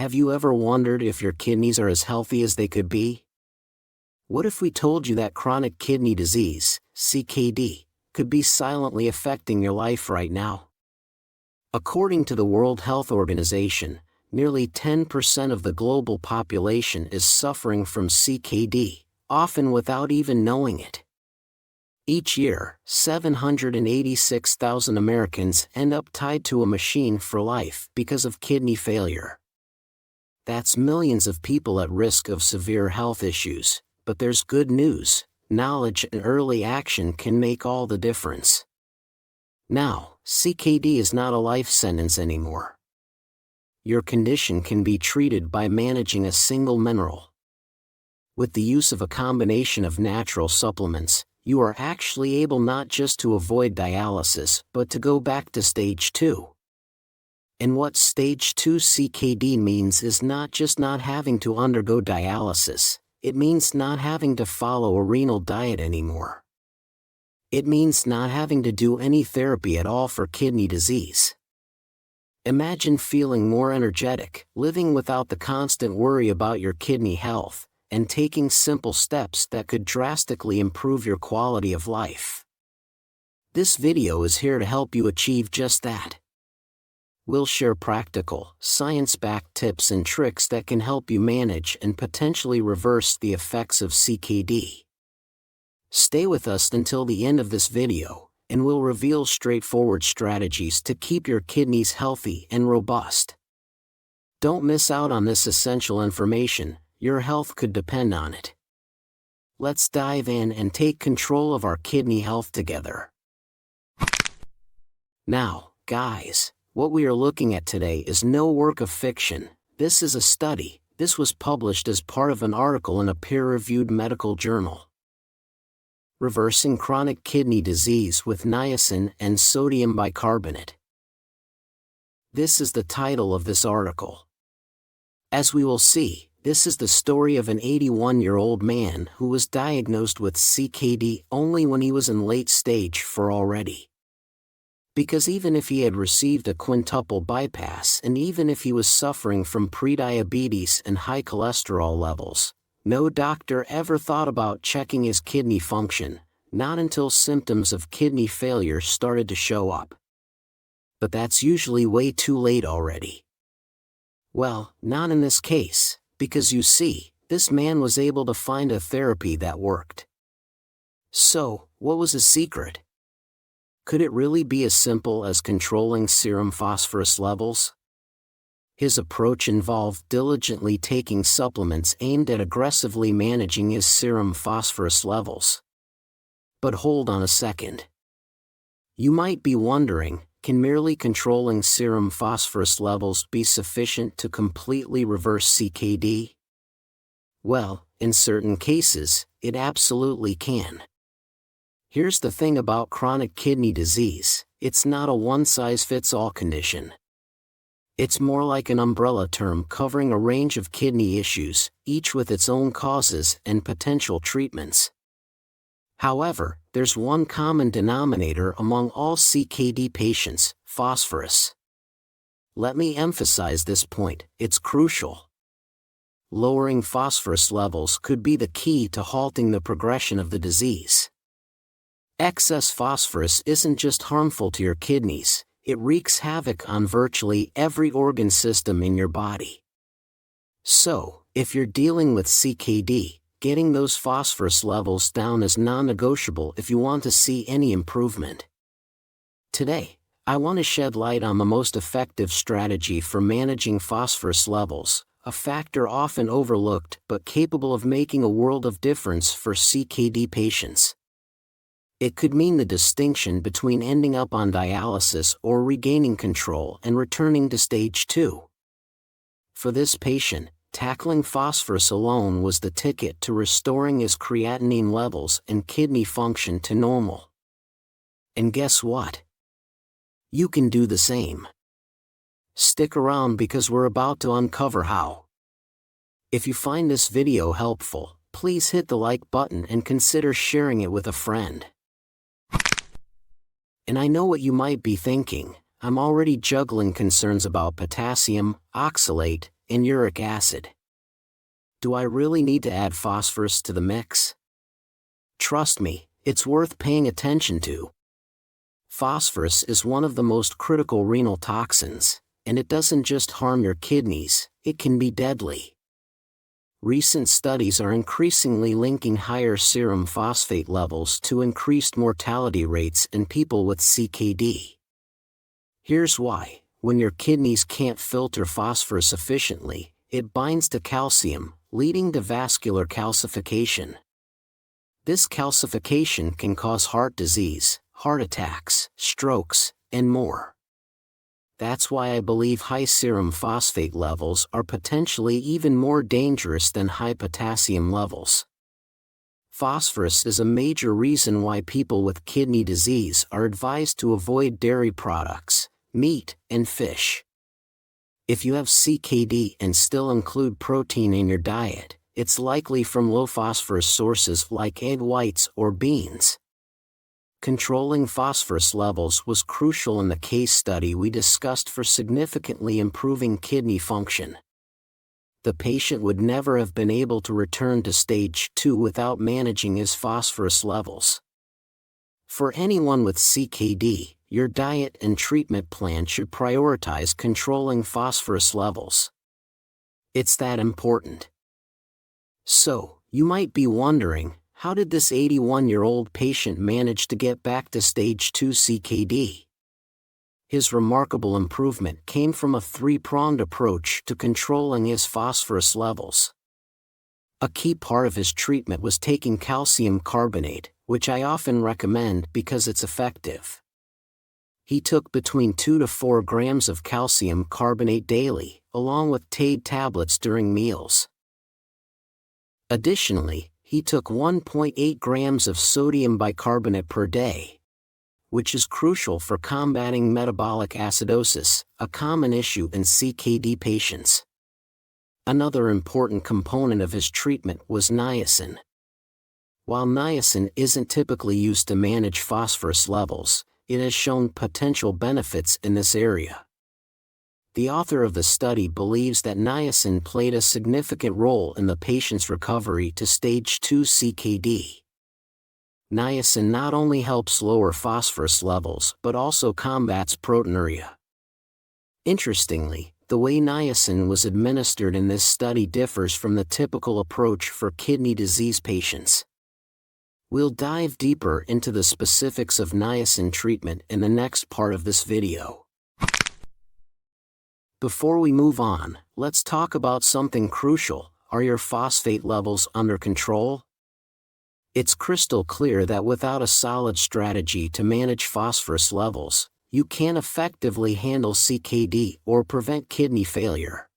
have you ever wondered if your kidneys are as healthy as they could be? What if we told you that chronic kidney disease, CKD, could be silently affecting your life right now? According to the World Health Organization, nearly 10% of the global population is suffering from CKD, often without even knowing it. Each year, 786,000 Americans end up tied to a machine for life because of kidney failure. That's millions of people at risk of severe health issues, but there's good news: knowledge and early action can make all the difference. Now, CKD is not a life sentence anymore. Your condition can be treated by managing a single mineral. With the use of a combination of natural supplements, you are actually able not just to avoid dialysis but to go back to stage 2. And what stage 2 CKD means is not just not having to undergo dialysis, it means not having to follow a renal diet anymore. It means not having to do any therapy at all for kidney disease. Imagine feeling more energetic, living without the constant worry about your kidney health, and taking simple steps that could drastically improve your quality of life. This video is here to help you achieve just that. We'll share practical, science-backed tips and tricks that can help you manage and potentially reverse the effects of CKD. Stay with us until the end of this video, and we'll reveal straightforward strategies to keep your kidneys healthy and robust. Don't miss out on this essential information. Your health could depend on it. Let's dive in and take control of our kidney health together. Now, guys, what we are looking at today is no work of fiction. This is a study. This was published as part of an article in a peer-reviewed medical journal. Reversing chronic kidney disease with niacin and sodium bicarbonate. This is the title of this article. As we will see, this is the story of an 81-year-old man who was diagnosed with CKD only when he was in late stage 4 already. Because even if he had received a quintuple bypass and even if he was suffering from prediabetes and high cholesterol levels, no doctor ever thought about checking his kidney function, not until symptoms of kidney failure started to show up. But that's usually way too late already. Well, not in this case. Because you see, this man was able to find a therapy that worked. So, what was his secret? Could it really be as simple as controlling serum phosphorus levels? His approach involved diligently taking supplements aimed at aggressively managing his serum phosphorus levels. But hold on a second. You might be wondering, can merely controlling serum phosphorus levels be sufficient to completely reverse CKD? Well, in certain cases, it absolutely can. Here's the thing about chronic kidney disease: it's not a one-size-fits-all condition. It's more like an umbrella term covering a range of kidney issues, each with its own causes and potential treatments. However, there's one common denominator among all CKD patients: phosphorus. Let me emphasize this point, it's crucial. Lowering phosphorus levels could be the key to halting the progression of the disease. Excess phosphorus isn't just harmful to your kidneys, it wreaks havoc on virtually every organ system in your body. So, if you're dealing with CKD, getting those phosphorus levels down is non-negotiable if you want to see any improvement. Today, I want to shed light on the most effective strategy for managing phosphorus levels, a factor often overlooked but capable of making a world of difference for CKD patients. It could mean the distinction between ending up on dialysis or regaining control and returning to stage 2. For this patient, tackling phosphorus alone was the ticket to restoring his creatinine levels and kidney function to normal. And guess what? You can do the same. Stick around because we're about to uncover how. If you find this video helpful, please hit the like button and consider sharing it with a friend. And I know what you might be thinking: I'm already juggling concerns about potassium, oxalate, and uric acid. Do I really need to add phosphorus to the mix? Trust me, it's worth paying attention to. Phosphorus is one of the most critical renal toxins, and it doesn't just harm your kidneys, it can be deadly. Recent studies are increasingly linking higher serum phosphate levels to increased mortality rates in people with CKD. Here's why. When your kidneys can't filter phosphorus efficiently, it binds to calcium, leading to vascular calcification. This calcification can cause heart disease, heart attacks, strokes, and more. That's why I believe high serum phosphate levels are potentially even more dangerous than high potassium levels. Phosphorus is a major reason why people with kidney disease are advised to avoid dairy products, meat, and fish. If you have CKD and still include protein in your diet, it's likely from low phosphorus sources like egg whites or beans. Controlling phosphorus levels was crucial in the case study we discussed for significantly improving kidney function. The patient would never have been able to return to stage 2 without managing his phosphorus levels. For anyone with CKD, your diet and treatment plan should prioritize controlling phosphorus levels. It's that important. So, you might be wondering, how did this 81-year-old patient manage to get back to stage 2 CKD? His remarkable improvement came from a three-pronged approach to controlling his phosphorus levels. A key part of his treatment was taking calcium carbonate, which I often recommend because it's effective. He took between 2 to 4 grams of calcium carbonate daily, along with TAID tablets during meals. Additionally, he took 1.8 grams of sodium bicarbonate per day, which is crucial for combating metabolic acidosis, a common issue in CKD patients. Another important component of his treatment was niacin. While niacin isn't typically used to manage phosphorus levels, it has shown potential benefits in this area. The author of the study believes that niacin played a significant role in the patient's recovery to stage 2 CKD. Niacin not only helps lower phosphorus levels but also combats proteinuria. Interestingly, the way niacin was administered in this study differs from the typical approach for kidney disease patients. We'll dive deeper into the specifics of niacin treatment in the next part of this video. Before we move on, let's talk about something crucial. Are your phosphate levels under control? It's crystal clear that without a solid strategy to manage phosphorus levels, you can't effectively handle CKD or prevent kidney failure.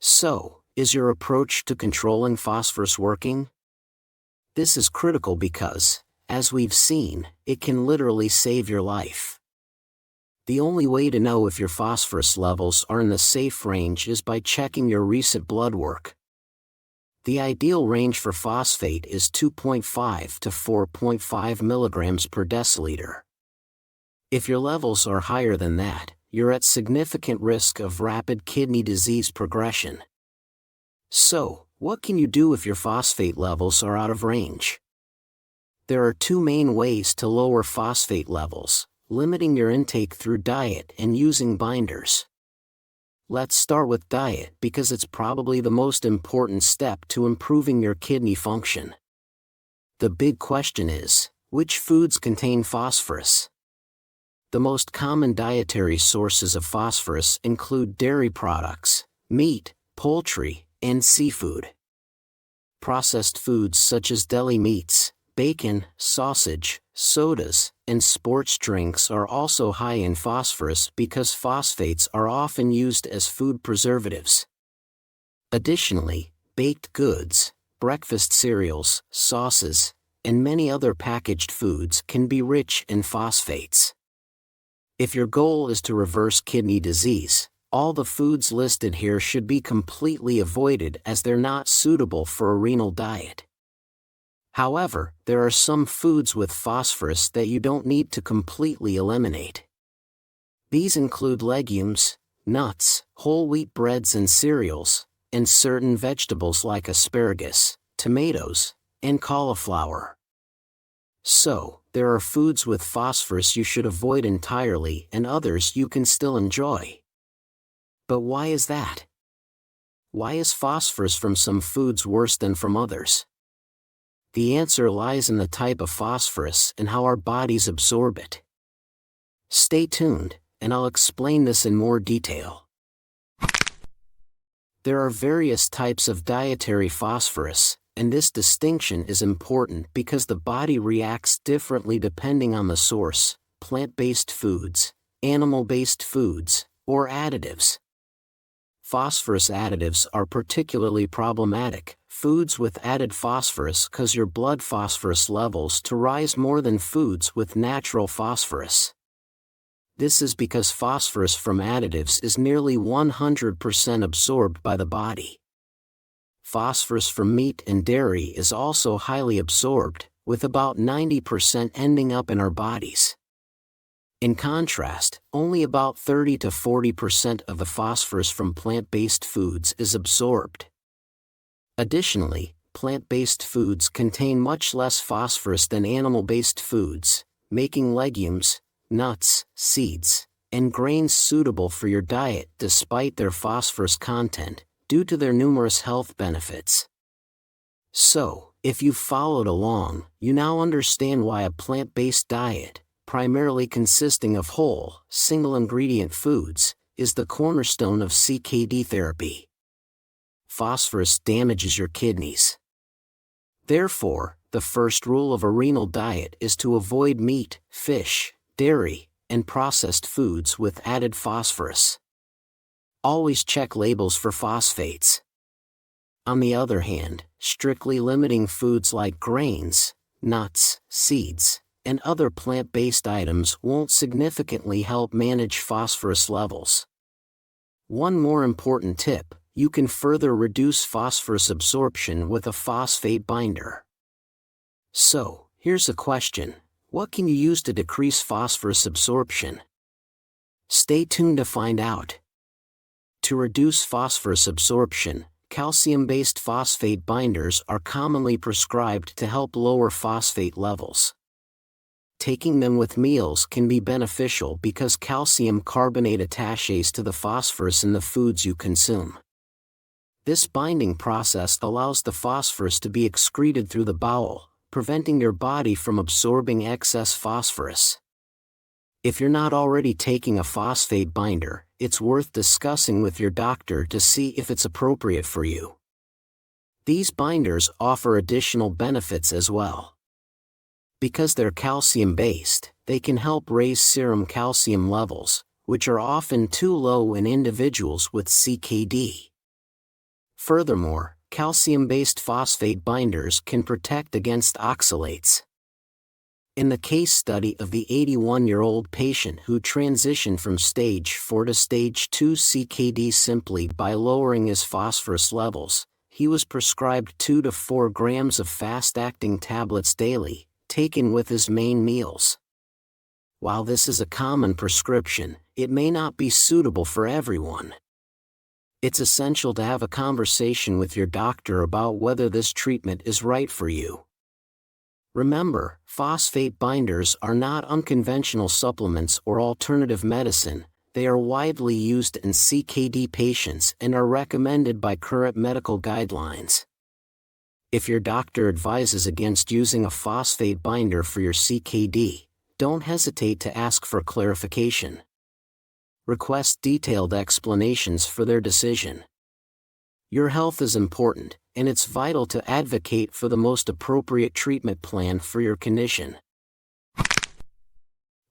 So, is your approach to controlling phosphorus working? This is critical because, as we've seen, it can literally save your life. The only way to know if your phosphorus levels are in the safe range is by checking your recent blood work. The ideal range for phosphate is 2.5 to 4.5 milligrams per deciliter. If your levels are higher than that, you're at significant risk of rapid kidney disease progression. So, what can you do if your phosphate levels are out of range? There are two main ways to lower phosphate levels: limiting your intake through diet and using binders. Let's start with diet because it's probably the most important step to improving your kidney function. The big question is, which foods contain phosphorus? The most common dietary sources of phosphorus include dairy products, meat, poultry, and seafood. Processed foods such as deli meats, bacon, sausage, sodas, and sports drinks are also high in phosphorus because phosphates are often used as food preservatives. Additionally, baked goods, breakfast cereals, sauces, and many other packaged foods can be rich in phosphates. If your goal is to reverse kidney disease, all the foods listed here should be completely avoided as they're not suitable for a renal diet. However, there are some foods with phosphorus that you don't need to completely eliminate. These include legumes, nuts, whole wheat breads and cereals, and certain vegetables like asparagus, tomatoes, and cauliflower. So, there are foods with phosphorus you should avoid entirely and others you can still enjoy. But why is that? Why is phosphorus from some foods worse than from others? The answer lies in the type of phosphorus and how our bodies absorb it. Stay tuned, and I'll explain this in more detail. There are various types of dietary phosphorus, and this distinction is important because the body reacts differently depending on the source: plant-based foods, animal-based foods, or additives. Phosphorus additives are particularly problematic. Foods with added phosphorus cause your blood phosphorus levels to rise more than foods with natural phosphorus. This is because phosphorus from additives is nearly 100% absorbed by the body. Phosphorus from meat and dairy is also highly absorbed, with about 90% ending up in our bodies. In contrast, only about 30 to 40% of the phosphorus from plant-based foods is absorbed. Additionally, plant-based foods contain much less phosphorus than animal-based foods, making legumes, nuts, seeds, and grains suitable for your diet despite their phosphorus content, due to their numerous health benefits. So, if you've followed along, you now understand why a plant-based diet, primarily consisting of whole, single-ingredient foods, is the cornerstone of CKD therapy. Phosphorus damages your kidneys. Therefore, the first rule of a renal diet is to avoid meat, fish, dairy, and processed foods with added phosphorus. Always check labels for phosphates. On the other hand, strictly limiting foods like grains, nuts, seeds, and other plant-based items won't significantly help manage phosphorus levels. One more important tip: you can further reduce phosphorus absorption with a phosphate binder. So, here's a question: what can you use to decrease phosphorus absorption? Stay tuned to find out. To reduce phosphorus absorption, calcium-based phosphate binders are commonly prescribed to help lower phosphate levels. Taking them with meals can be beneficial because calcium carbonate attaches to the phosphorus in the foods you consume. This binding process allows the phosphorus to be excreted through the bowel, preventing your body from absorbing excess phosphorus. If you're not already taking a phosphate binder, it's worth discussing with your doctor to see if it's appropriate for you. These binders offer additional benefits as well. Because they're calcium-based, they can help raise serum calcium levels, which are often too low in individuals with CKD. Furthermore, calcium-based phosphate binders can protect against oxalates. In the case study of the 81-year-old patient who transitioned from stage 4 to stage 2 CKD simply by lowering his phosphorus levels, he was prescribed 2 to 4 grams of fast-acting tablets daily, taken with his main meals. While this is a common prescription, it may not be suitable for everyone. It's essential to have a conversation with your doctor about whether this treatment is right for you. Remember, phosphate binders are not unconventional supplements or alternative medicine. They are widely used in CKD patients and are recommended by current medical guidelines. If your doctor advises against using a phosphate binder for your CKD, don't hesitate to ask for clarification. Request detailed explanations for their decision. Your health is important, and it's vital to advocate for the most appropriate treatment plan for your condition.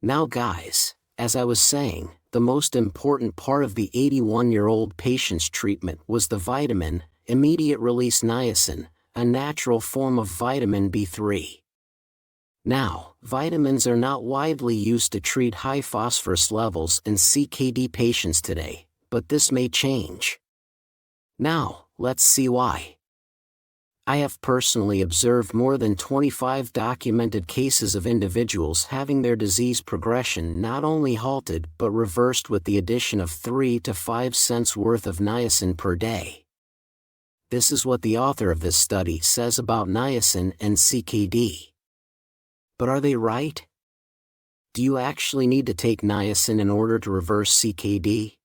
Now guys, as I was saying, the most important part of the 81-year-old patient's treatment was the vitamin, immediate-release niacin, a natural form of vitamin B3. Now, vitamins are not widely used to treat high phosphorus levels in CKD patients today, but this may change. Now, let's see why. I have personally observed more than 25 documented cases of individuals having their disease progression not only halted but reversed with the addition of 3 to 5 cents worth of niacin per day. This is what the author of this study says about niacin and CKD. But are they right? Do you actually need to take niacin in order to reverse CKD?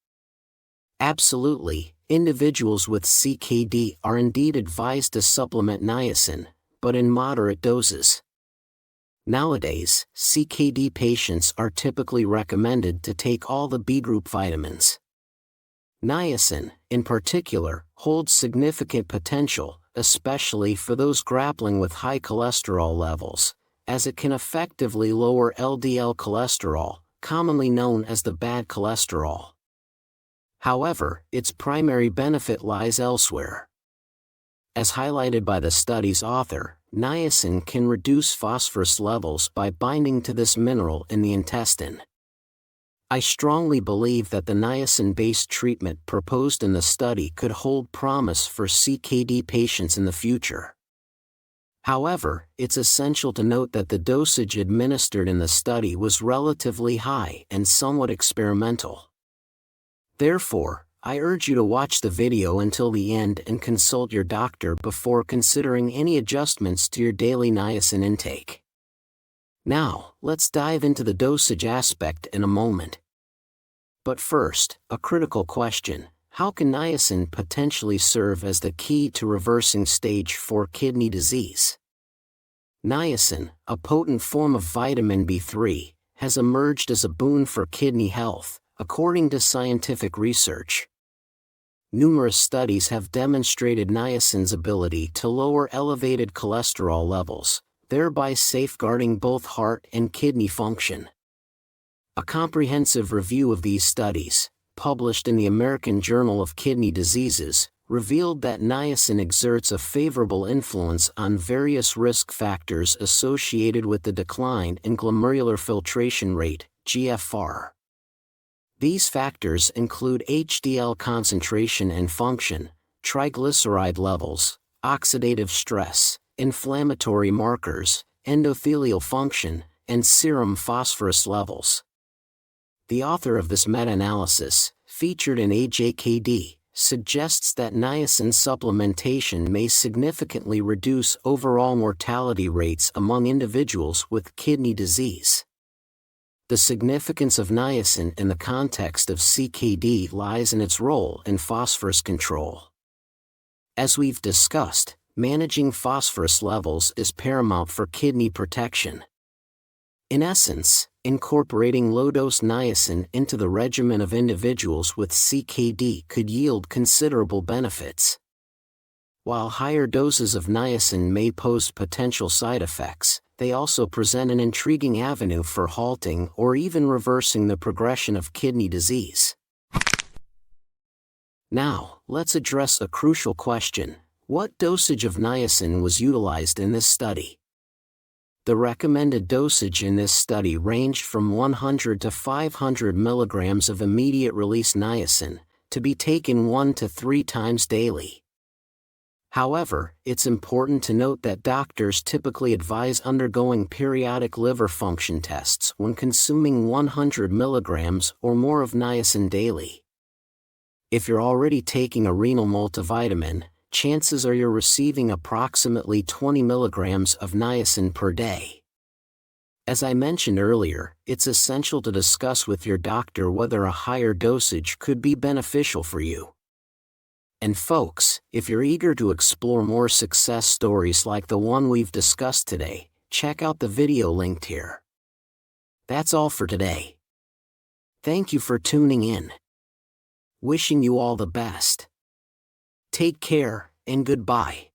Absolutely. Individuals with CKD are indeed advised to supplement niacin, but in moderate doses. Nowadays, CKD patients are typically recommended to take all the B group vitamins. Niacin, in particular, holds significant potential, especially for those grappling with high cholesterol levels, as it can effectively lower LDL cholesterol, commonly known as the bad cholesterol. However, its primary benefit lies elsewhere. As highlighted by the study's author, niacin can reduce phosphorus levels by binding to this mineral in the intestine. I strongly believe that the niacin-based treatment proposed in the study could hold promise for CKD patients in the future. However, it's essential to note that the dosage administered in the study was relatively high and somewhat experimental. Therefore, I urge you to watch the video until the end and consult your doctor before considering any adjustments to your daily niacin intake. Now, let's dive into the dosage aspect in a moment. But first, a critical question: how can niacin potentially serve as the key to reversing stage 4 kidney disease? Niacin, a potent form of vitamin B3, has emerged as a boon for kidney health, according to scientific research. Numerous studies have demonstrated niacin's ability to lower elevated cholesterol levels, thereby safeguarding both heart and kidney function. A comprehensive review of these studies, published in the American Journal of Kidney Diseases, revealed that niacin exerts a favorable influence on various risk factors associated with the decline in glomerular filtration rate, GFR. These factors include HDL concentration and function, triglyceride levels, oxidative stress, inflammatory markers, endothelial function, and serum phosphorus levels. The author of this meta-analysis, featured in AJKD, suggests that niacin supplementation may significantly reduce overall mortality rates among individuals with kidney disease. The significance of niacin in the context of CKD lies in its role in phosphorus control. As we've discussed, managing phosphorus levels is paramount for kidney protection. In essence, incorporating low-dose niacin into the regimen of individuals with CKD could yield considerable benefits. While higher doses of niacin may pose potential side effects, they also present an intriguing avenue for halting or even reversing the progression of kidney disease. Now, let's address a crucial question: what dosage of niacin was utilized in this study? The recommended dosage in this study ranged from 100 to 500 milligrams of immediate-release niacin, to be taken 1 to 3 times daily. However, it's important to note that doctors typically advise undergoing periodic liver function tests when consuming 100 milligrams or more of niacin daily. If you're already taking a renal multivitamin, chances are you're receiving approximately 20 milligrams of niacin per day. As I mentioned earlier, it's essential to discuss with your doctor whether a higher dosage could be beneficial for you. And folks, if you're eager to explore more success stories like the one we've discussed today, check out the video linked here. That's all for today. Thank you for tuning in. Wishing you all the best. Take care, and goodbye.